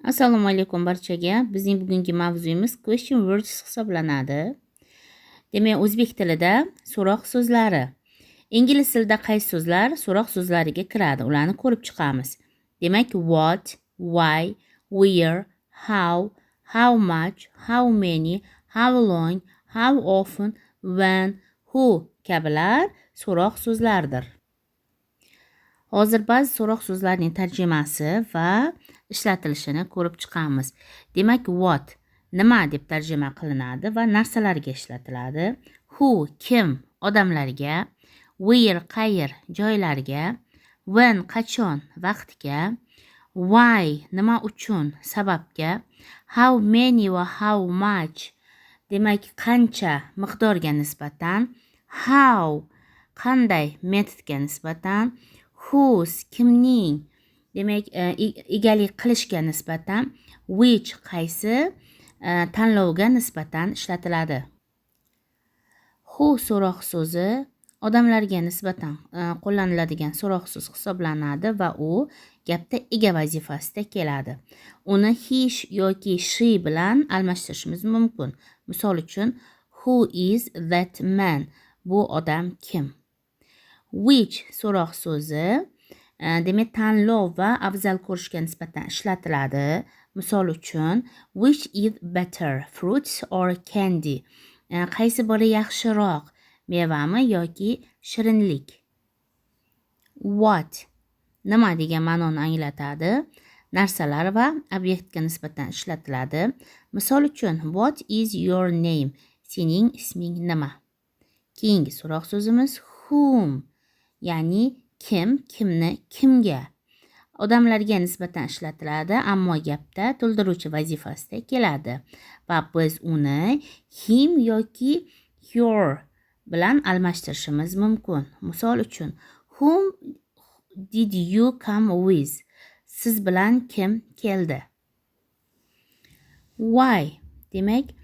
Assalomu alaykum barchaga. Bizning bugungi mavzuyimiz question words hisoblanadi. Demak, o'zbek tilida so'roq so'zlari. Ingliz tilida qaysi so'zlar so'roq so'zlariga kiradi? Ularni ko'rib chiqamiz. Demak, what, why, where, how much, how many, how long, how often, when, who kabilar so'roq so'zlardir. Hozir ba'zi so'roq so'zlarning tarjimasi va ishlatilishini ko'rib chiqamiz. Demak, what nima deb tarjima qilinadi va narsalarga ishlatiladi. Who kim odamlarga, where qayer joylarga, when qachon vaqtga, why nima uchun sababga, how many va how much demak qancha miqdorga nisbatan, how qanday metodga nisbatan, whose kimning demak egalik qilishga nisbatan, which qaysi tanlovga nisbatan ishlatiladi. Who so'roq so'zi odamlarga nisbatan qo'llaniladigan so'roq so'z hisoblanadi va u gapda ega vazifasida keladi. Uni he yoki she bilan almashtirishimiz mumkin. Misol uchun, who is that man? Bu odam kim? Which so'roq so'zi demak tanlov va afzal ko'rishga nisbatan ishlatiladi. Misol uchun, which is better, fruits or candy? Qaysi biri yaxshiroq, mevami yoki shirinlik? What nima degan ma'noni anglatadi. Narsalar va obyektga nisbatan ishlatiladi. Misol uchun, what is your name? Sening isming nima? Keyingi so'roq so'zimiz whom, ya'ni kim, kimni, kimga. Odamlarga nisbatan ishlatiladi, ammo gapda to'ldiruvchi vazifasida keladi va biz uni him yoki your bilan almashtirishimiz mumkin. Misol uchun, whom did you come with? Siz bilan kim keldi? Why demak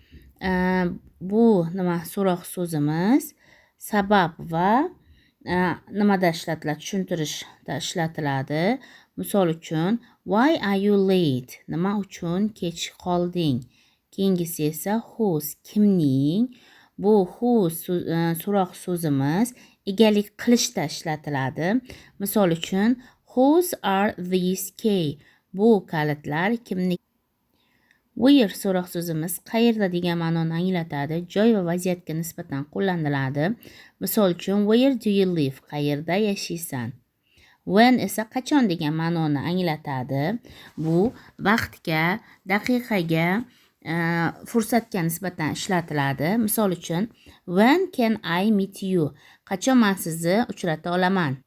bu nima so'roq so'zimiz sabab va nimada ishlatiladi, tushuntirishda ishlatiladi. Misol uchun, why are you late? Nima uchun kech qolding? Keyingisi esa whose, kimning. Bu whose so'roq so'zimiz egalik qilishda ishlatiladi. Misol uchun, whose are these key? Bu kalitlar kimniki? Where so'roq so'zimiz qayerda degan ma'noni anglatadi. Joy va vaziyatga nisbatan qo'llaniladi. Misol uchun, where do you live? Qayerda yashaysan? When esa qachon degan ma'noni anglatadi. Bu vaqtga, daqiqaga, fursatga nisbatan ishlatiladi. Misol uchun, when can I meet you? Qachon men sizni uchrata olaman?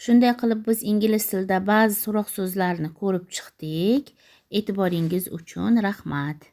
Shunday qilib biz ingliz tilida ba'zi so'roq so'zlarni ko'rib chiqdik. E'tiboringiz uchun rahmat.